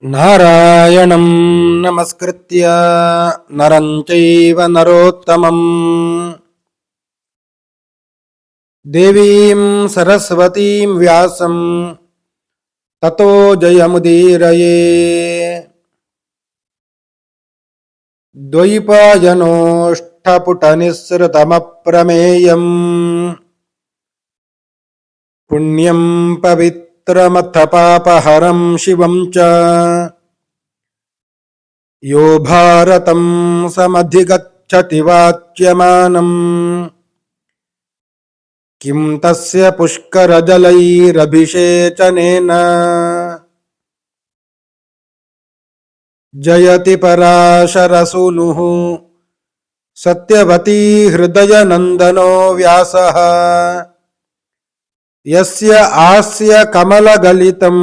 ನಾರಾಯಣಂ ನಮಸ್ಕೃತ್ಯ ನರಂ ಚೈವ ನರೋತ್ತಮಂ ದೇವೀಂ ಸರಸ್ವತೀಂ ವ್ಯಾಸಂ ತತೋ ಜಯಮುದೀರಯೇ. ದ್ವೈಪಾಯನೋಷ್ಠಪುಟನಿಸ್ಸೃತಮಪ್ರಮೇಯಂ ಪುಣ್ಯಂ ಪವಿತ್ರಮಥ ಪಾಪಹರಂ ಶಿವಂ ಚ ಯೋ ಭಾರತಂ ಸಮಧಿಗಚ್ಚತಿ ವಾಚ್ಯಮಾನಂ ಕಿಂ ತಸ್ಯ ಪುಷ್ಕರಜಲೈರಭಿಷೇಚನೇನ ಜಯತಿ ಪರಾಶರಸೂನುಃ ಸತ್ಯವತೀ ಹೃದಯನಂದನೋ ವ್ಯಾಸಃ ಯಸ್ಯ ಆಸ್ಯ ಕಮಲಗಲಿತಂ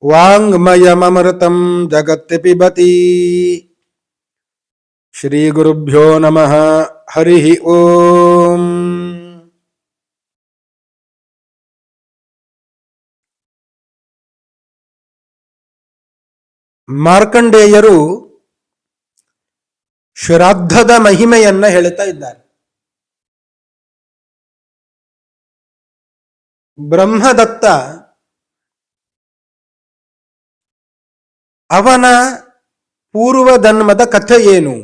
ವಾಂಗ್ಮಯಮೃತಂ ಜಗತ್ತಿ ಪಿಬತಿ. ಶ್ರೀ ಗುರುಭ್ಯೋ ನಮಃ. ಹರಿ ಓಂ. ಮಾರ್ಕಂಡೇಯರು ಶ್ರಾದ್ದದ ಮಹಿಮೆಯನ್ನ ಹೇಳುತ್ತಾ ಇದ್ದಾರೆ. ಬ್ರಹ್ಮದತ್ತ ಅವನ ಪೂರ್ವಜನ್ಮದ ಕಥೆ ಏನು?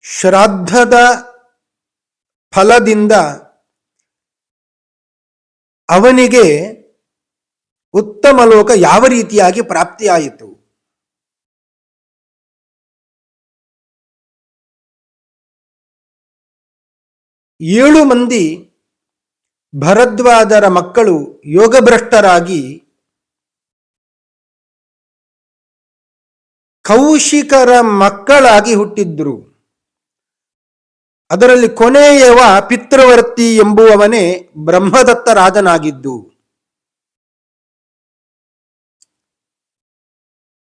ಶ್ರಾದ್ದದ ಫಲದಿಂದ ಅವನಿಗೆ ಉತ್ತಮ ಲೋಕ ಯಾವ ರೀತಿಯಾಗಿ ಪ್ರಾಪ್ತಿಯಾಯಿತು? ಏಳು ಮಂದಿ ಭರದ್ವಾಜರ ಮಕ್ಕಳು ಯೋಗಭ್ರಷ್ಟರಾಗಿ ಕೌಶಿಕರ ಮಕ್ಕಳಾಗಿ ಹುಟ್ಟಿದ್ರು. ಅದರಲ್ಲಿ ಕೊನೆಯವ ಪಿತೃವರ್ತಿ ಎಂಬುವವನೇ ಬ್ರಹ್ಮದತ್ತ ರಾಜನಾಗಿದ್ದು.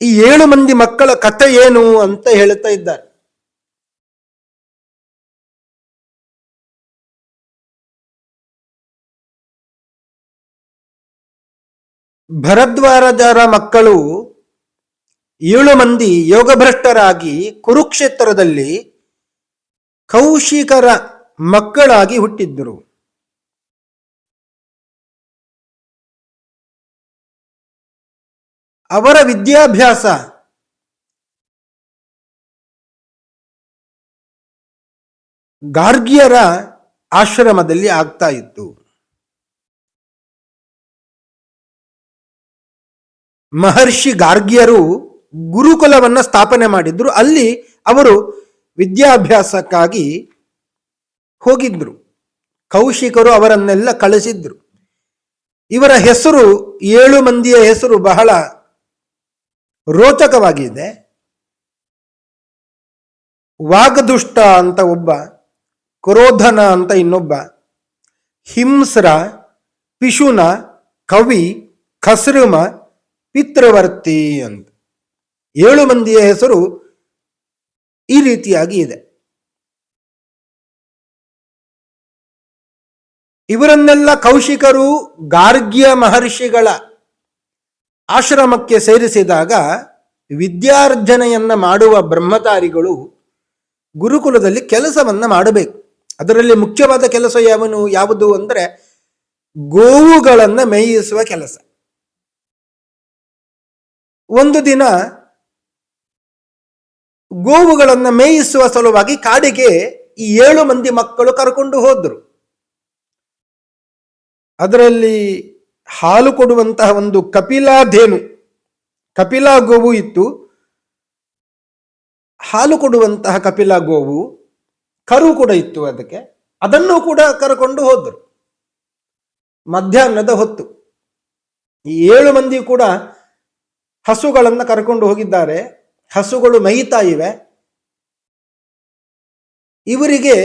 ಈ ಏಳು ಮಂದಿ ಮಕ್ಕಳ ಕಥೆ ಏನು ಅಂತ ಹೇಳುತ್ತಾ ಇದ್ದಾರೆ. ಭರದ್ವಾಜರ ಮಕ್ಕಳು ಏಳು ಮಂದಿ ಯೋಗಭ್ರಷ್ಟರಾಗಿ ಕುರುಕ್ಷೇತ್ರದಲ್ಲಿ ಕೌಶಿಕರ ಮಕ್ಕಳಾಗಿ ಹುಟ್ಟಿದ್ದರು. ಅವರ ವಿದ್ಯಾಭ್ಯಾಸ ಗಾರ್ಗ್ಯರ ಆಶ್ರಮದಲ್ಲಿ ಆಗ್ತಾ ಇತ್ತು. ಮಹರ್ಷಿ ಗಾರ್ಗ್ಯರು ಗುರುಕುಲವನ್ನು ಸ್ಥಾಪನೆ ಮಾಡಿದ್ರು. ಅಲ್ಲಿ ಅವರು ವಿದ್ಯಾಭ್ಯಾಸಕ್ಕಾಗಿ ಹೋಗಿದ್ರು. ಕೌಶಿಕರು ಅವರನ್ನೆಲ್ಲ ಕಳಿಸಿದ್ರು. ಇವರ ಹೆಸರು, ಏಳು ಮಂದಿಯ ಹೆಸರು ಬಹಳ ರೋಚಕವಾಗಿದೆ. ವಾಗದುಷ್ಟ ಅಂತ ಒಬ್ಬ, ಕ್ರೋಧನ ಅಂತ ಇನ್ನೊಬ್ಬ, ಹಿಂಸ್ರ, ಪಿಶುನ, ಕವಿ, ಖಸ್ರುಮ, ಪಿತೃವರ್ತಿ ಅಂತ ಏಳು ಮಂದಿಯ ಹೆಸರು ಈ ರೀತಿಯಾಗಿ ಇದೆ. ಇವರನ್ನೆಲ್ಲ ಕೌಶಿಕರು ಗಾರ್ಗ್ಯ ಮಹರ್ಷಿಗಳ ಆಶ್ರಮಕ್ಕೆ ಸೇರಿಸಿದಾಗ ವಿದ್ಯಾರ್ಜನೆಯನ್ನ ಮಾಡುವ ಬ್ರಹ್ಮಚಾರಿಗಳು ಗುರುಕುಲದಲ್ಲಿ ಕೆಲಸವನ್ನ ಮಾಡಬೇಕು. ಅದರಲ್ಲಿ ಮುಖ್ಯವಾದ ಕೆಲಸ ಯಾವುದು ಅಂದರೆ ಗೋವುಗಳನ್ನು ಮೇಯಿಸುವ ಕೆಲಸ. ಒಂದು ದಿನ ಗೋವುಗಳನ್ನು ಮೇಯಿಸುವ ಸಲುವಾಗಿ ಕಾಡಿಗೆ ಈ ಏಳು ಮಂದಿ ಮಕ್ಕಳು ಕರ್ಕೊಂಡು ಹೋದ್ರು. ಅದರಲ್ಲಿ ಹಾಲು ಕೊಡುವಂತಹ ಒಂದು ಕಪಿಲಾಧೇನು, ಕಪಿಲಾ ಗೋವು ಇತ್ತು. ಹಾಲು ಕೊಡುವಂತಹ ಕಪಿಲಾ ಗೋವು, ಕರು ಕೂಡ ಇತ್ತು ಅದಕ್ಕೆ. ಅದನ್ನು ಕೂಡ ಕರ್ಕೊಂಡು ಹೋದ್ರು. ಮಧ್ಯಾಹ್ನದ ಹೊತ್ತು ಈ ಏಳು ಮಂದಿ ಕೂಡ ಹಸುಗಳನ್ನು ಕರ್ಕೊಂಡು ಹೋಗಿದ್ದಾರೆ. ಹಸುಗಳು ಮೇಯ್ತಾ ಇವೆ. ಇವರಿಗೆ,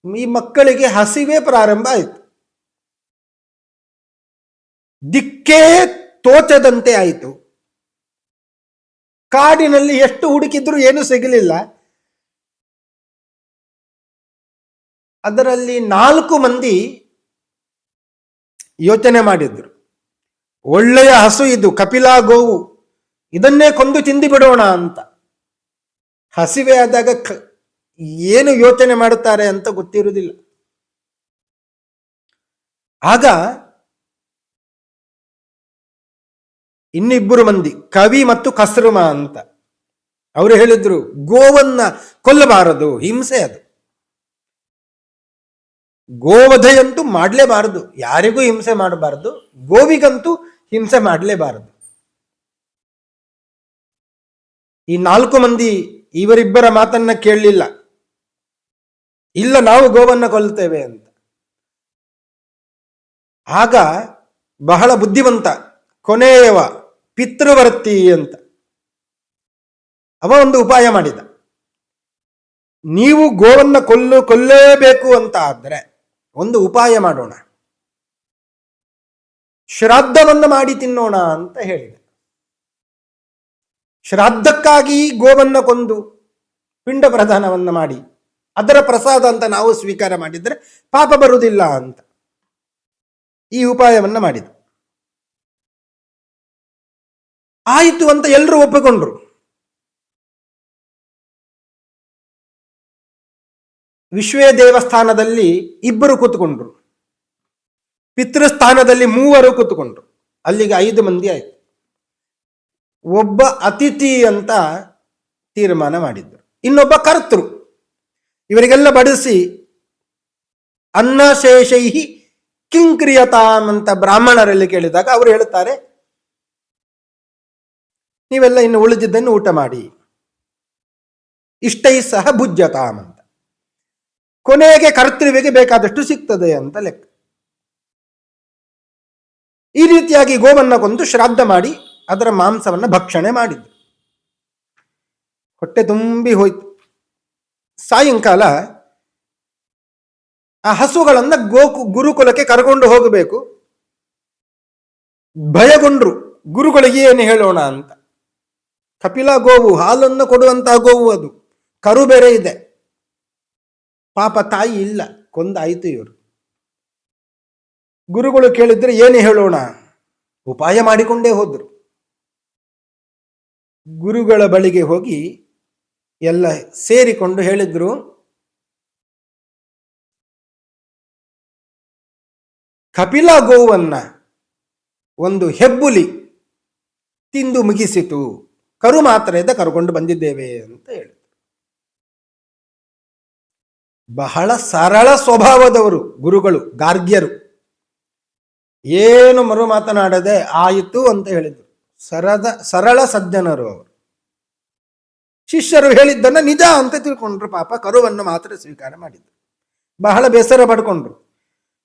ಈ ಮಕ್ಕಳಿಗೆ ಹಸಿವೆ ಪ್ರಾರಂಭ ಆಯಿತು. ದಿಕ್ಕೇ ತೋಚದಂತೆ ಆಯಿತು. ಕಾಡಿನಲ್ಲಿ ಎಷ್ಟು ಹುಡುಕಿದ್ರು ಏನು ಸಿಗಲಿಲ್ಲ. ಅದರಲ್ಲಿ 4 ಮಂದಿ ಯೋಚನೆ ಮಾಡಿದ್ರು. ಒಳ್ಳೆಯ ಹಸು ಇದು, ಕಪಿಲಾ ಗೋವು, ಇದನ್ನೇ ಕೊಂದು ತಿಂದು ಬಿಡೋಣ ಅಂತ. ಹಸಿವೆ ಆದಾಗ ಏನು ಯೋಚನೆ ಮಾಡುತ್ತಾರೆ ಅಂತ ಗೊತ್ತಿರುವುದಿಲ್ಲ. ಆಗ ಇನ್ನಿಬ್ಬರು ಮಂದಿ, ಕವಿ ಮತ್ತು ಕಸ್ರಮ ಅಂತ, ಅವರು ಹೇಳಿದ್ರು ಗೋವನ್ನ ಕೊಲ್ಲಬಾರದು, ಹಿಂಸೆ ಅದು, ಗೋವಧೆಯಂತೂ ಮಾಡಲೇಬಾರದು, ಯಾರಿಗೂ ಹಿಂಸೆ ಮಾಡಬಾರದು, ಗೋವಿಗಂತೂ ಹಿಂಸೆ ಮಾಡಲೇಬಾರದು. ಈ 4 ಮಂದಿ ಇವರಿಬ್ಬರ ಮಾತನ್ನ ಕೇಳಲಿಲ್ಲ. ಇಲ್ಲ, ನಾವು ಗೋವನ್ನ ಕೊಲ್ತೇವೆ ಅಂತ. ಆಗ ಬಹಳ ಬುದ್ಧಿವಂತ ಕೊನೆಯವ ಪಿತೃವರ್ತಿ ಅಂತ ಅವ ಒಂದು ಉಪಾಯ ಮಾಡಿದ. ನೀವು ಗೋವನ್ನ ಕೊಲ್ಲೇಬೇಕು ಅಂತ ಆದ್ರೆ ಒಂದು ಉಪಾಯ ಮಾಡೋಣ, ಶ್ರಾದ್ದವನ್ನು ಮಾಡಿ ತಿನ್ನೋಣ ಅಂತ ಹೇಳಿದೆ. ಶ್ರಾದ್ದಕ್ಕಾಗಿ ಗೋವನ್ನ ಕೊಂದು ಪಿಂಡ ಪ್ರದಾನವನ್ನ ಮಾಡಿ ಅದರ ಪ್ರಸಾದ ಅಂತ ನಾವು ಸ್ವೀಕಾರ ಮಾಡಿದ್ರೆ ಪಾಪ ಬರುವುದಿಲ್ಲ ಅಂತ ಈ ಉಪಾಯವನ್ನ ಮಾಡಿದ. ಆಯಿತು ಅಂತ ಎಲ್ಲರೂ ಒಪ್ಪಿಕೊಂಡ್ರು. ವಿಶ್ವೇ ದೇವಸ್ಥಾನದಲ್ಲಿ 2 ಕೂತ್ಕೊಂಡ್ರು, ಪಿತೃಸ್ಥಾನದಲ್ಲಿ 3 ಕೂತ್ಕೊಂಡ್ರು, ಅಲ್ಲಿಗೆ 5 ಮಂದಿ ಆಯ್ತು. ಒಬ್ಬ ಅತಿಥಿ ಅಂತ ತೀರ್ಮಾನ ಮಾಡಿದ್ರು, ಇನ್ನೊಬ್ಬ ಕರ್ತೃ. ಇವರಿಗೆಲ್ಲ ಬಡಿಸಿ ಅನ್ನಶೇಷೈಹಿ ಕಿಂಕ್ರಿಯತಾಮ್ ಅಂತ ಬ್ರಾಹ್ಮಣರಲ್ಲಿ ಕೇಳಿದಾಗ ಅವರು ಹೇಳುತ್ತಾರೆ, ನೀವೆಲ್ಲ ಇನ್ನು ಉಳಿದಿದ್ದನ್ನು ಊಟ ಮಾಡಿ, ಇಷ್ಟೈ ಸಹ ಭುಜ್ಯತಾಮ್ ಅಂತ. ಕೊನೆಗೆ ಕರ್ತೃವಿಗೆ ಬೇಕಾದಷ್ಟು ಸಿಗ್ತದೆ ಅಂತ ಲೆಕ್ಕ. ಈ ರೀತಿಯಾಗಿ ಗೋವನ್ನ ಕೊಂದು ಶ್ರಾದ್ದ ಮಾಡಿ ಅದರ ಮಾಂಸವನ್ನು ಭಕ್ಷಣೆ ಮಾಡಿದ್ರು. ಹೊಟ್ಟೆ ತುಂಬಿ ಹೋಯ್ತು. ಸಾಯಂಕಾಲ ಆ ಹಸುಗಳನ್ನ ಗುರುಕುಲಕ್ಕೆ ಕರ್ಕೊಂಡು ಹೋಗಬೇಕು. ಭಯಗೊಂಡ್ರು, ಗುರುಗಳಿಗೆ ಏನು ಹೇಳೋಣ ಅಂತ. ಕಪಿಲಾ ಗೋವು, ಹಾಲನ್ನು ಕೊಡುವಂತಹ ಗೋವು, ಅದು ಕರು ಬೇರೆ ಇದೆ. ಪಾಪ ತಾಯಿ ಇಲ್ಲ, ಕೊಂದಾಯಿತು ಇವರು. ಗುರುಗಳು ಕೇಳಿದ್ರೆ ಏನು ಹೇಳೋಣ, ಉಪಾಯ ಮಾಡಿಕೊಂಡೇ ಹೋದ್ರು. ಗುರುಗಳ ಬಳಿಗೆ ಹೋಗಿ ಎಲ್ಲ ಸೇರಿಕೊಂಡು ಹೇಳಿದ್ರು, ಕಪಿಲಾ ಗೋವನ್ನ ಒಂದು ಹೆಬ್ಬುಲಿ ತಿಂದು ಮುಗಿಸಿತು, ಕರು ಮಾತ್ರ ಕರ್ಕೊಂಡು ಬಂದಿದ್ದೇವೆ ಅಂತ ಹೇಳಿದ್ರು. ಬಹಳ ಸರಳ ಸ್ವಭಾವದವರು ಗುರುಗಳು, ಗಾರ್ಗ್ಯರು. ಏನು ಮರು ಮಾತನಾಡದೆ ಆಯಿತು ಅಂತ ಹೇಳಿದ್ರು. ಸರಳ ಸಜ್ಜನರು ಅವರು. ಶಿಷ್ಯರು ಹೇಳಿದ್ದನ್ನ ನಿಜ ಅಂತ ತಿಳ್ಕೊಂಡ್ರು. ಪಾಪ ಕರುವನ್ನು ಮಾತ್ರ ಸ್ವೀಕಾರ ಮಾಡಿದ್ರು. ಬಹಳ ಬೇಸರ ಪಡ್ಕೊಂಡ್ರು.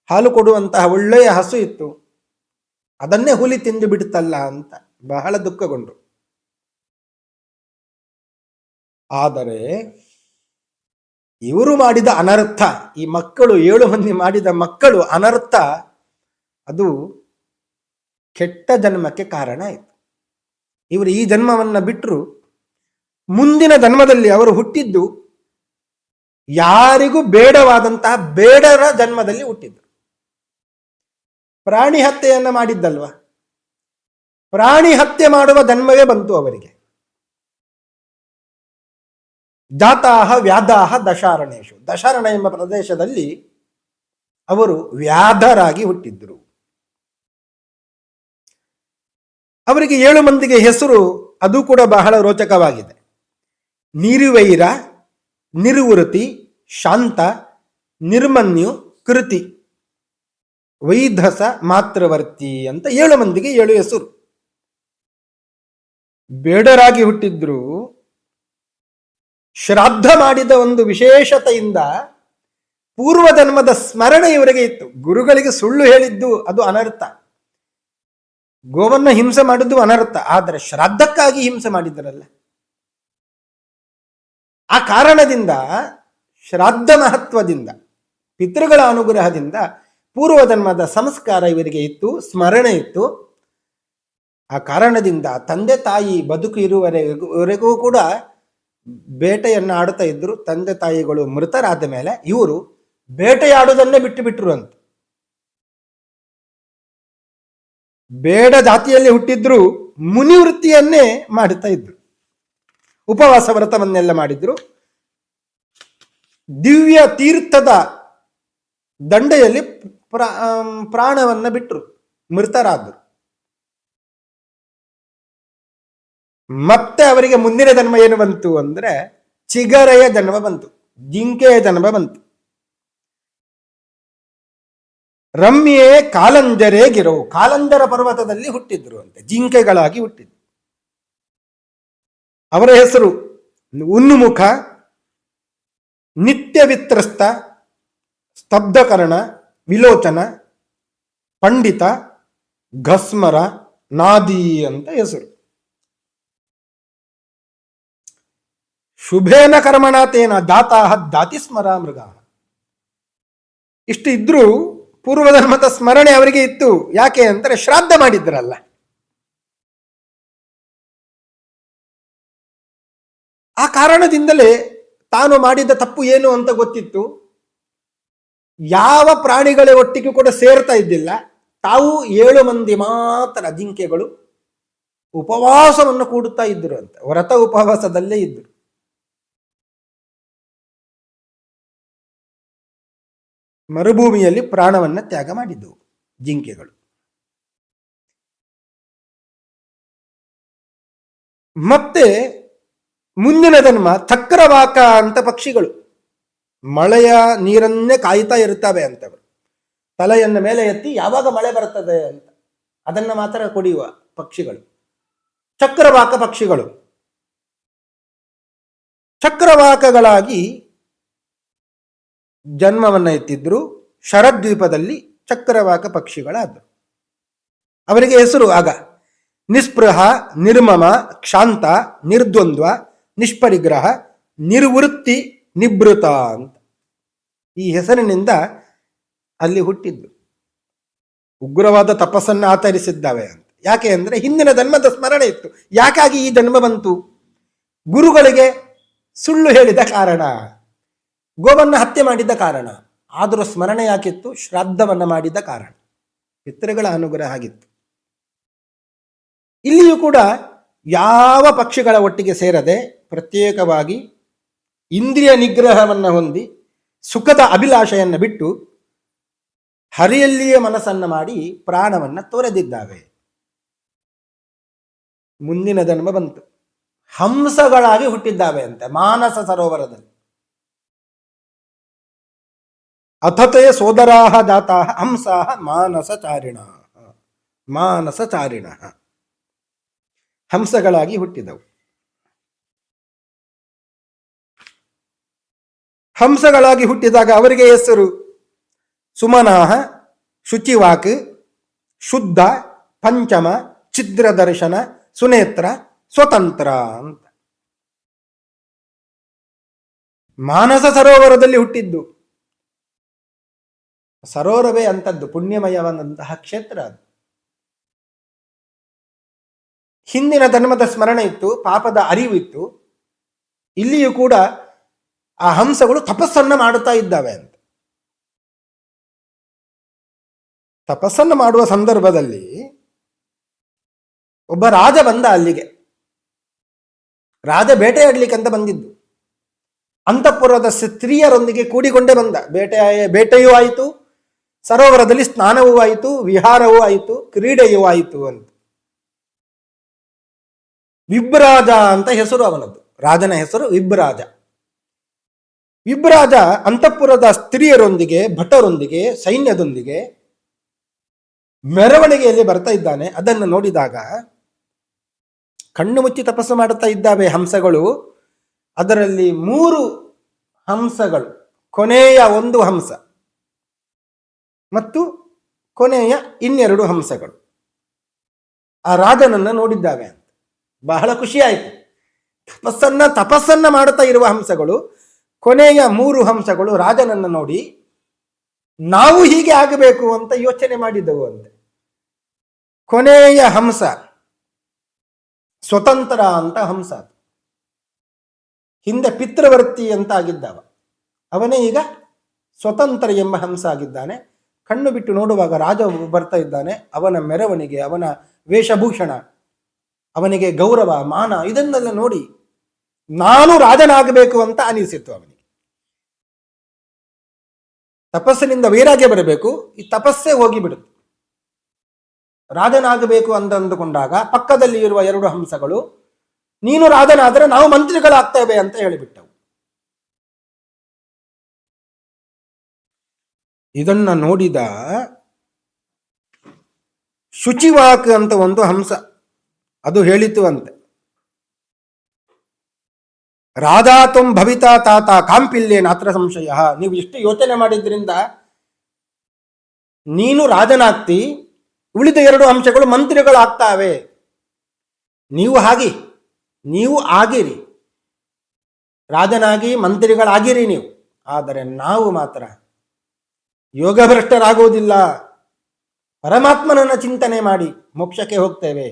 ಹಾಲು ಕೊಡುವಂತಹ ಒಳ್ಳೆಯ ಹಸು ಇತ್ತು, ಅದನ್ನೇ ಹುಲಿ ತಿಂದು ಬಿಡುತ್ತಲ್ಲ ಅಂತ ಬಹಳ ದುಃಖಗೊಂಡ್ರು. ಆದರೆ ಇವರು ಮಾಡಿದ ಅನರ್ಥ, ಈ ಮಕ್ಕಳು 7 ಮಂದಿ ಮಾಡಿದ ಮಕ್ಕಳು ಅನರ್ಥ, ಅದು ಕೆಟ್ಟ ಜನ್ಮಕ್ಕೆ ಕಾರಣ ಆಯಿತು. ಇವರು ಈ ಜನ್ಮವನ್ನ ಬಿಟ್ಟರು, ಮುಂದಿನ ಜನ್ಮದಲ್ಲಿ ಅವರು ಹುಟ್ಟಿದ್ದು ಯಾರಿಗೂ ಬೇಡವಾದಂತಹ ಬೇಡರ ಜನ್ಮದಲ್ಲಿ ಹುಟ್ಟಿದ್ರು. ಪ್ರಾಣಿ ಹತ್ಯೆಯನ್ನ ಮಾಡಿದ್ದಲ್ವ, ಪ್ರಾಣಿ ಹತ್ಯೆ ಮಾಡುವ ಜನ್ಮವೇ ಬಂತು ಅವರಿಗೆ. ಜಾತಾಹ ವ್ಯಾಧಾಹ ದಶಾರಣೇಶು, ದಶಾರಣ ಎಂಬ ಪ್ರದೇಶದಲ್ಲಿ ಅವರು ವ್ಯಾಧರಾಗಿ ಹುಟ್ಟಿದ್ರು. ಅವರಿಗೆ 7 ಮಂದಿಗೆ ಹೆಸರು, ಅದು ಕೂಡ ಬಹಳ ರೋಚಕವಾಗಿದೆ. ನಿರುವೈರ, ನಿರ್ವೃತಿ, ಶಾಂತ, ನಿರ್ಮನ್ಯು, ಕೃತಿ, ವೈಧಸ, ಮಾತೃವರ್ತಿ ಅಂತ 7 ಮಂದಿಗೆ 7 ಹೆಸರು. ಬೇಡರಾಗಿ ಹುಟ್ಟಿದ್ರು. ಶ್ರಾದ್ದ ಮಾಡಿದ ಒಂದು ವಿಶೇಷತೆಯಿಂದ ಪೂರ್ವ ಜನ್ಮದ ಸ್ಮರಣೆ ಇವರಿಗೆ ಇತ್ತು. ಗುರುಗಳಿಗೆ ಸುಳ್ಳು ಹೇಳಿದ್ದು ಅದು ಅನರ್ಥ, ಗೋವನ್ನ ಹಿಂಸೆ ಮಾಡಿದ್ದು ಅನರ್ಥ, ಆದರೆ ಶ್ರಾದ್ದಕ್ಕಾಗಿ ಹಿಂಸೆ ಮಾಡಿದ್ದರಲ್ಲ, ಆ ಕಾರಣದಿಂದ, ಶ್ರಾದ್ದ ಮಹತ್ವದಿಂದ, ಪಿತೃಗಳ ಅನುಗ್ರಹದಿಂದ ಪೂರ್ವ ಜನ್ಮದ ಸಂಸ್ಕಾರ ಇವರಿಗೆ ಇತ್ತು, ಸ್ಮರಣೆ ಇತ್ತು. ಆ ಕಾರಣದಿಂದ ತಂದೆ ತಾಯಿ ಬದುಕು ಇರುವವರೆಗೂ ಕೂಡ ಬೇಟೆಯನ್ನು ಆಡುತ್ತಾ ಇದ್ರು. ತಂದೆ ತಾಯಿಗಳು ಮೃತರಾದ ಮೇಲೆ ಇವರು ಬೇಟೆಯಾಡುವುದನ್ನೇ ಬಿಟ್ಟು ಬಿಟ್ರು ಅಂತ. ಬೇಡ ಜಾತಿಯಲ್ಲಿ ಹುಟ್ಟಿದ್ರು ಮುನಿವೃತ್ತಿಯನ್ನೇ ಮಾಡುತ್ತಾ ಇದ್ರು. ಉಪವಾಸ ವ್ರತವನ್ನೆಲ್ಲ ಮಾಡಿದ್ರು. ದಿವ್ಯ ತೀರ್ಥದ ದಂಡೆಯಲ್ಲಿ ಪ್ರಾಣವನ್ನ ಬಿಟ್ಟರು, ಮೃತರಾದರು. ಮತ್ತೆ ಅವರಿಗೆ ಮುಂದಿನ ಜನ್ಮ ಏನು ಬಂತು ಅಂದ್ರೆ ಚಿಗರೆಯ ಜನ್ಮ ಬಂತು, ಜಿಂಕೆಯ ಜನ್ಮ ಬಂತು. ರಮ್ಯೆ ಕಾಲಂಜರೇ ಗಿರವು, ಕಾಲಂಜರ ಪರ್ವತದಲ್ಲಿ ಹುಟ್ಟಿದ್ರು ಅಂತೆ, ಜಿಂಕೆಗಳಾಗಿ ಹುಟ್ಟಿದ್ರು. ಅವರ ಹೆಸರು ಉನ್ಮುಖ, ನಿತ್ಯವಿತ್ರಸ್ತ, ಸ್ತಬ್ಧಕರ್ಣ, ವಿಲೋಚನ, ಪಂಡಿತ, ಘಸ್ಮರ, ನಾದಿ ಅಂತ ಹೆಸರು. ಶುಭೇನ ಕರ್ಮಣಾತೇನ ದಾತಾಹ ದಾತಿಸ್ಮರ ಮೃಗ. ಇಷ್ಟು ಇದ್ರೂ ಪೂರ್ವಧರ್ಮದ ಸ್ಮರಣೆ ಅವರಿಗೆ ಇತ್ತು. ಯಾಕೆ ಅಂದರೆ ಶ್ರಾದ್ದ ಮಾಡಿದ್ರಲ್ಲ. ಆ ಕಾರಣದಿಂದಲೇ ತಾನು ಮಾಡಿದ ತಪ್ಪು ಏನು ಅಂತ ಗೊತ್ತಿತ್ತು. ಯಾವ ಪ್ರಾಣಿಗಳ ಒಟ್ಟಿಗೆ ಕೂಡ ಸೇರ್ತಾ ಇದ್ದಿಲ್ಲ. ತಾವು 7 ಮಂದಿ ಮಾತ್ರ ಜಿಂಕೆಗಳು ಉಪವಾಸವನ್ನು ಕೂಡುತ್ತಾ ಇದ್ರು ಅಂತ, ವ್ರತ ಉಪವಾಸದಲ್ಲೇ ಇದ್ರು. ಮರುಭೂಮಿಯಲ್ಲಿ ಪ್ರಾಣವನ್ನ ತ್ಯಾಗ ಮಾಡಿದ್ದವು ಜಿಂಕೆಗಳು. ಮತ್ತೆ ಮುಂದಿನ ಜನ್ಮ ಚಕ್ರವಾಕ ಅಂತ ಪಕ್ಷಿಗಳು, ಮಳೆಯ ನೀರನ್ನೇ ಕಾಯ್ತಾ ಇರುತ್ತವೆ ಅಂತವರು. ತಲೆಯನ್ನು ಮೇಲೆ ಎತ್ತಿ ಯಾವಾಗ ಮಳೆ ಬರ್ತದೆ ಅಂತ ಅದನ್ನ ಮಾತ್ರ ಕುಡಿಯುವ ಪಕ್ಷಿಗಳು ಚಕ್ರವಾಕ ಪಕ್ಷಿಗಳು. ಚಕ್ರವಾಕಗಳಾಗಿ ಜನ್ಮವನ್ನ ಎತ್ತಿದ್ರು. ಶರದ್ವೀಪದಲ್ಲಿ ಚಕ್ರವಾಕ ಪಕ್ಷಿಗಳಾದರು. ಅವರಿಗೆ ಹೆಸರು ಆಗ ನಿಸ್ಪೃಹ, ನಿರ್ಮಮ, ಕ್ಷಾಂತ, ನಿರ್ದ್ವಂದ್ವ, ನಿಷ್ಪರಿಗ್ರಹ, ನಿರ್ವೃತ್ತಿ, ನಿಭೃತ ಅಂತ ಈ ಹೆಸರಿನಿಂದ ಅಲ್ಲಿ ಹುಟ್ಟಿದ್ದು. ಉಗ್ರವಾದ ತಪಸ್ಸನ್ನು ಆಚರಿಸಿದ್ದಾವೆ ಅಂತ. ಯಾಕೆ ಅಂದ್ರೆ ಹಿಂದಿನ ಜನ್ಮದ ಸ್ಮರಣೆ ಇತ್ತು. ಯಾಕಾಗಿ ಈ ಜನ್ಮ ಬಂತು? ಗುರುಗಳಿಗೆ ಸುಳ್ಳು ಹೇಳಿದ ಕಾರಣ, ಗೋವನ್ನ ಹತ್ಯೆ ಮಾಡಿದ್ದ ಕಾರಣ. ಆದರೂ ಸ್ಮರಣೆ ಯಾಕಿತ್ತು? ಶ್ರಾದ್ದವನ್ನ ಮಾಡಿದ ಕಾರಣ, ಪಿತೃಗಳ ಅನುಗ್ರಹ ಆಗಿತ್ತು. ಇಲ್ಲಿಯೂ ಕೂಡ ಯಾವ ಪಕ್ಷಿಗಳ ಒಟ್ಟಿಗೆ ಸೇರದೆ ಪ್ರತ್ಯೇಕವಾಗಿ ಇಂದ್ರಿಯ ನಿಗ್ರಹವನ್ನು ಹೊಂದಿ ಸುಖದ ಅಭಿಲಾಷೆಯನ್ನು ಬಿಟ್ಟು ಹರಿಯಲ್ಲಿಯೇ ಮನಸ್ಸನ್ನ ಮಾಡಿ ಪ್ರಾಣವನ್ನ ತೊರೆದಿದ್ದಾವೆ. ಮುಂದಿನ ಜನ್ಮ ಬಂತು, ಹಂಸಗಳಾಗಿ ಹುಟ್ಟಿದ್ದಾವೆ ಅಂತೆ ಮಾನಸ ಸರೋವರದಲ್ಲಿ. ಅಥತೆ ಸೋದರಾಹ ಜಾತಾಹ ಹಂಸಾಹ ಮಾನಸಚಾರಿಣ, ಮಾನಸಚಾರಿಣ ಹಂಸಗಳಾಗಿ ಹುಟ್ಟಿದವು. ಹಂಸಗಳಾಗಿ ಹುಟ್ಟಿದಾಗ ಅವರಿಗೆ ಹೆಸರು ಸುಮನಾಹ, ಶುಚಿವಾಕ್, ಶುದ್ಧ, ಪಂಚಮ, ಛಿದ್ರದರ್ಶನ, ಸುನೇತ್ರ, ಸ್ವತಂತ್ರ ಅಂತ. ಮಾನಸ ಸರೋವರದಲ್ಲಿ ಹುಟ್ಟಿದ್ದು. ಸರೋವರವೇ ಅಂತದ್ದು, ಪುಣ್ಯಮಯವಾದಂತಹ ಕ್ಷೇತ್ರ ಅದು. ಹಿಂದಿನ ಜನ್ಮದ ಸ್ಮರಣೆ ಇತ್ತು, ಪಾಪದ ಅರಿವು ಇತ್ತು. ಇಲ್ಲಿಯೂ ಕೂಡ ಆ ಹಂಸಗಳು ತಪಸ್ಸನ್ನ ಮಾಡುತ್ತಾ ಇದ್ದಾವೆ ಅಂತ. ತಪಸ್ಸನ್ನು ಮಾಡುವ ಸಂದರ್ಭದಲ್ಲಿ ಒಬ್ಬ ರಾಜ ಬಂದ ಅಲ್ಲಿಗೆ. ರಾಜ ಬೇಟೆಯಾಡ್ಲಿಕ್ಕಂತ ಬಂದಿದ್ದು. ಅಂತಃಪುರದ ಸ್ತ್ರೀಯರೊಂದಿಗೆ ಕೂಡಿಕೊಂಡೇ ಬಂದ. ಬೇಟೆಯೂ ಆಯಿತು, ಸರೋವರದಲ್ಲಿ ಸ್ನಾನವೂ ಆಯಿತು, ವಿಹಾರವೂ ಆಯಿತು, ಕ್ರೀಡೆಯೂ ಆಯಿತು ಅಂತ. ವಿಬ್ರಾಜ ಅಂತ ಹೆಸರು ಅವನದ್ದು. ರಾಜನ ಹೆಸರು ವಿಬ್ರಾಜ. ವಿಬ್ರಾಜ ಅಂತಃಪುರದ ಸ್ತ್ರೀಯರೊಂದಿಗೆ, ಭಟರೊಂದಿಗೆ, ಸೈನ್ಯದೊಂದಿಗೆ ಮೆರವಣಿಗೆಯಲ್ಲಿ ಬರ್ತಾ ಇದ್ದಾನೆ. ಅದನ್ನು ನೋಡಿದಾಗ ಕಣ್ಣು ಮುಚ್ಚಿ ತಪಸ್ಸು ಮಾಡುತ್ತಾ ಇದ್ದಾವೆ ಹಂಸಗಳು. ಅದರಲ್ಲಿ 3 ಹಂಸಗಳು, ಕೊನೆಯ 1 ಹಂಸ ಮತ್ತು ಕೊನೆಯ 2 ಹಂಸಗಳು ಆ ರಾಜನನ್ನ ನೋಡಿದ್ದಾವೆ ಅಂತ. ಬಹಳ ಖುಷಿ ಆಯಿತು. ತಪಸ್ಸನ್ನ ಮಾಡುತ್ತಾ ಇರುವ ಹಂಸಗಳು, ಕೊನೆಯ 3 ಹಂಸಗಳು ರಾಜನನ್ನ ನೋಡಿ ನಾವು ಹೀಗೆ ಆಗಬೇಕು ಅಂತ ಯೋಚನೆ ಮಾಡಿದವು ಅಂತೆ. ಕೊನೆಯ ಹಂಸ ಸ್ವತಂತ್ರ ಅಂತ ಹಂಸ. ಹಿಂದೆ ಪಿತೃವರ್ತಿ ಅಂತ ಆಗಿದ್ದವ, ಅವನೇ ಈಗ ಸ್ವತಂತ್ರ ಎಂಬ ಹಂಸ ಆಗಿದ್ದಾನೆ. ಕಣ್ಣು ಬಿಟ್ಟು ನೋಡುವಾಗ ರಾಜ ಬರ್ತಾ ಇದ್ದಾನೆ. ಅವನ ಮೆರವಣಿಗೆ, ಅವನ ವೇಷಭೂಷಣ, ಅವನಿಗೆ ಗೌರವ ಮಾನ ಇದನ್ನೆಲ್ಲ ನೋಡಿ ನಾನು ರಾಜನಾಗಬೇಕು ಅಂತ ಅನಿಸಿತು ಅವನಿಗೆ. ತಪಸ್ಸಿನಿಂದ ವೈರಾಗ್ಯ ಬರಬೇಕು, ಈ ತಪಸ್ಸೇ ಹೋಗಿಬಿಡುತ್ತೆ. ರಾಜನಾಗಬೇಕು ಅಂತ ಅಂದುಕೊಂಡಾಗ ಪಕ್ಕದಲ್ಲಿ ಇರುವ 2 ಹಂಸಗಳು ನೀನು ರಾಜನಾದರೆ ನಾವು ಮಂತ್ರಿಗಳಾಗ್ತೇವೆ ಅಂತ ಹೇಳಿಬಿಟ್ಟವು. ಇದನ್ನ ನೋಡಿದ ಶುಚಿವಾಕ್ ಅಂತ ಒಂದು ಹಂಸ ಅದು ಹೇಳಿತು ಅಂತೆ, ರಾಧಾತ್ವಂ ಭವಿತಾ ತಾತ ಕಾಂಪಿಲ್ಯೇ ನಾತ್ರ ಸಂಶಯ. ನೀವು ಎಷ್ಟು ಯೋಚನೆ ಮಾಡಿದ್ರಿಂದ ನೀನು ರಾಜನಾಗ್ತಿ, ಉಳಿದ 2 ಅಂಶಗಳು ಮಂತ್ರಿಗಳಾಗ್ತಾವೆ. ನೀವು ಆಗಿರಿ, ರಾಜನಾಗಿ ಮಂತ್ರಿಗಳಾಗಿರಿ ನೀವು. ಆದರೆ ನಾವು ಮಾತ್ರ ಯೋಗಭ್ರಷ್ಟರಾಗುವುದಿಲ್ಲ, ಪರಮಾತ್ಮನನ್ನ ಚಿಂತನೆ ಮಾಡಿ ಮೋಕ್ಷಕ್ಕೆ ಹೋಗ್ತೇವೆ.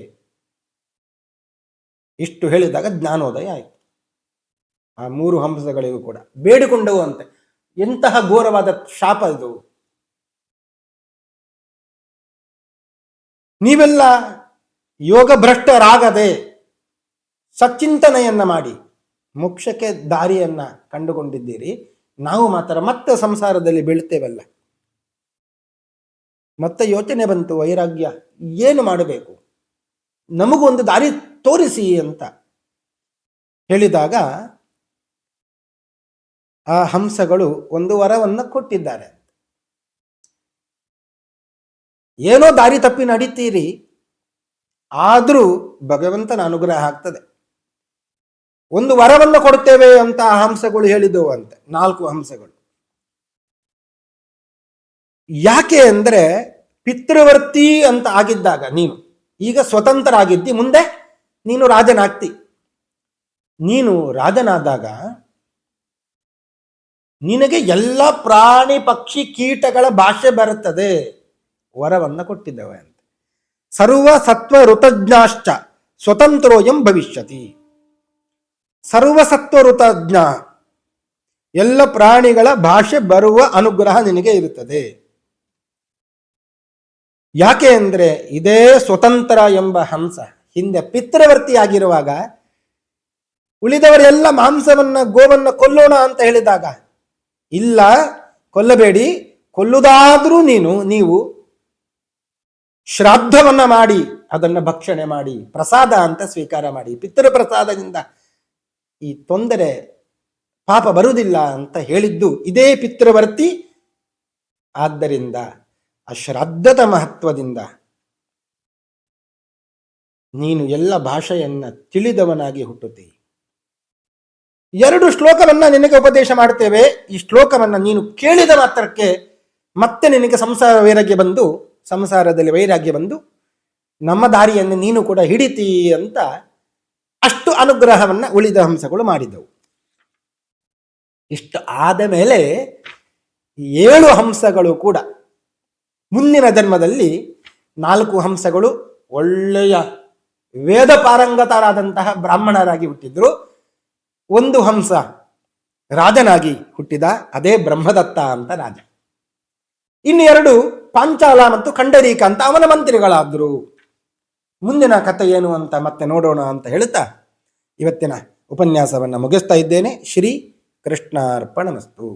ಇಷ್ಟು ಹೇಳಿದಾಗ ಜ್ಞಾನೋದಯ ಆಯಿತು. ಆ 3 ಹಂಸಗಳಿಗೂ ಕೂಡ ಬೇಡಿಕೊಂಡವು ಅಂತೆ. ಎಂತಹ ಘೋರವಾದ ಶಾಪ ಇದು! ನೀವೆಲ್ಲ ಯೋಗಭ್ರಷ್ಟರಾಗದೆ ಸಚ್ಚಿಂತನೆಯನ್ನ ಮಾಡಿ ಮೋಕ್ಷಕ್ಕೆ ದಾರಿಯನ್ನ ಕಂಡುಕೊಂಡಿದ್ದೀರಿ. ನಾವು ಮಾತ್ರ ಮತ್ತೆ ಸಂಸಾರದಲ್ಲಿ ಬೀಳ್ತೇವಲ್ಲ. ಮತ್ತೆ ಯೋಚನೆ ಬಂತು, ವೈರಾಗ್ಯ ಏನು ಮಾಡಬೇಕು, ನಮಗೂ ಒಂದು ದಾರಿ ತೋರಿಸಿ ಅಂತ ಹೇಳಿದಾಗ ಆ ಹಂಸಗಳು ಒಂದು ವರವನ್ನು ಕೊಟ್ಟಿದ್ದಾರೆ. ಏನೋ ದಾರಿ ತಪ್ಪಿ ನಡೀತೀರಿ, ಆದರೂ ಭಗವಂತನ ಅನುಗ್ರಹ ಆಗ್ತದೆ. ಒಂದು ವರವನ್ನು ಕೊಡ್ತೇವೆ ಅಂತ ಆ ಹಂಸಗಳು ಹೇಳಿದವು ಅಂತೆ, 4 ಹಂಸಗಳು. ಯಾಕೆ ಅಂದ್ರೆ ಪಿತೃವರ್ತಿ ಅಂತ ಆಗಿದ್ದಾಗ ನೀನು ಈಗ ಸ್ವತಂತ್ರ ಆಗಿದ್ದಿ, ಮುಂದೆ ನೀನು ರಾಜನಾಗ್ತಿ. ನೀನು ರಾಜನಾದಾಗ ನಿನಗೆ ಎಲ್ಲ ಪ್ರಾಣಿ ಪಕ್ಷಿ ಕೀಟಗಳ ಭಾಷೆ ಬರುತ್ತದೆ. ವರವನ್ನ ಕೊಟ್ಟಿದ್ದೇವೆ ಅಂತ. ಸರ್ವ ಸತ್ವ ಋತಜ್ಞಾಶ್ಚ ಸ್ವತಂತ್ರೋಯಂ ಭವಿಷ್ಯತಿ. ಸರ್ವಸತ್ವ ಋತಜ್ಞ, ಎಲ್ಲ ಪ್ರಾಣಿಗಳ ಭಾಷೆ ಬರುವ ಅನುಗ್ರಹ ನಿನಗೆ ಇರುತ್ತದೆ. ಯಾಕೆ ಅಂದ್ರೆ ಇದೇ ಸ್ವತಂತ್ರ ಎಂಬ ಹಂಸ ಹಿಂದೆ ಪಿತೃವರ್ತಿಯಾಗಿರುವಾಗ ಉಳಿದವರೆಲ್ಲ ಮಾಂಸವನ್ನ ಗೋವನ್ನ ಕೊಲ್ಲೋಣ ಅಂತ ಹೇಳಿದಾಗ, ಇಲ್ಲ ಕೊಲ್ಲಬೇಡಿ, ಕೊಲ್ಲುವುದಾದ್ರೂ ನೀವು ಶ್ರಾದ್ದವನ್ನ ಮಾಡಿ ಅದನ್ನ ಭಕ್ಷಣೆ ಮಾಡಿ ಪ್ರಸಾದ ಅಂತ ಸ್ವೀಕಾರ ಮಾಡಿ, ಪಿತೃಪ್ರಸಾದದಿಂದ ಈ ತೊಂದರೆ ಪಾಪ ಬರುವುದಿಲ್ಲ ಅಂತ ಹೇಳಿದ್ದು ಇದೇ ಪಿತೃವರ್ತಿ. ಆದ್ದರಿಂದ ಆ ಶ್ರಾದ್ದದ ಮಹತ್ವದಿಂದ ನೀನು ಎಲ್ಲ ಭಾಷೆಯನ್ನ ತಿಳಿದವನಾಗಿ ಹುಟ್ಟುತ್ತಿ. 2 ಶ್ಲೋಕವನ್ನ ನಿನಗೆ ಉಪದೇಶ ಮಾಡ್ತೇವೆ. ಈ ಶ್ಲೋಕವನ್ನ ನೀನು ಕೇಳಿದ ಮಾತ್ರಕ್ಕೆ ಮತ್ತೆ ನಿನಗೆ ಸಂಸಾರದಲ್ಲಿ ವೈರಾಗ್ಯ ಬಂದು ನಮ್ಮ ದಾರಿಯನ್ನು ನೀನು ಕೂಡ ಹಿಡಿತಿ ಅಂತ ಅಷ್ಟು ಅನುಗ್ರಹವನ್ನ ಉಳಿದ ಹಂಸಗಳು ಮಾಡಿದವು. ಇಷ್ಟು ಆದ ಮೇಲೆ 7 ಹಂಸಗಳು ಕೂಡ ಮುಂದಿನ ಜನ್ಮದಲ್ಲಿ 4 ಹಂಸಗಳು ಒಳ್ಳೆಯ ವೇದ ಪಾರಂಗತರಾದಂತಹ ಬ್ರಾಹ್ಮಣರಾಗಿ ಹುಟ್ಟಿದ್ರು. 1 ಹಂಸ ರಾಜನಾಗಿ ಹುಟ್ಟಿದ, ಅದೇ ಬ್ರಹ್ಮದತ್ತ ಅಂತ ರಾಜ. ಇನ್ನು 2 ಪಾಂಚಾಲ ಮತ್ತು ಖಂಡರೀಕ ಅಂತ ಅವನ ಮಂತ್ರಿಗಳಾದ್ರು. ಮುಂದಿನ ಕಥೆ ಏನು ಅಂತ ಮತ್ತೆ ನೋಡೋಣ ಅಂತ ಹೇಳುತ್ತಾ ಇವತ್ತಿನ ಉಪನ್ಯಾಸವನ್ನು ಮುಗಿಸ್ತಾ ಇದ್ದೇನೆ. ಶ್ರೀ ಕೃಷ್ಣಾರ್ಪಣಮಸ್ತು.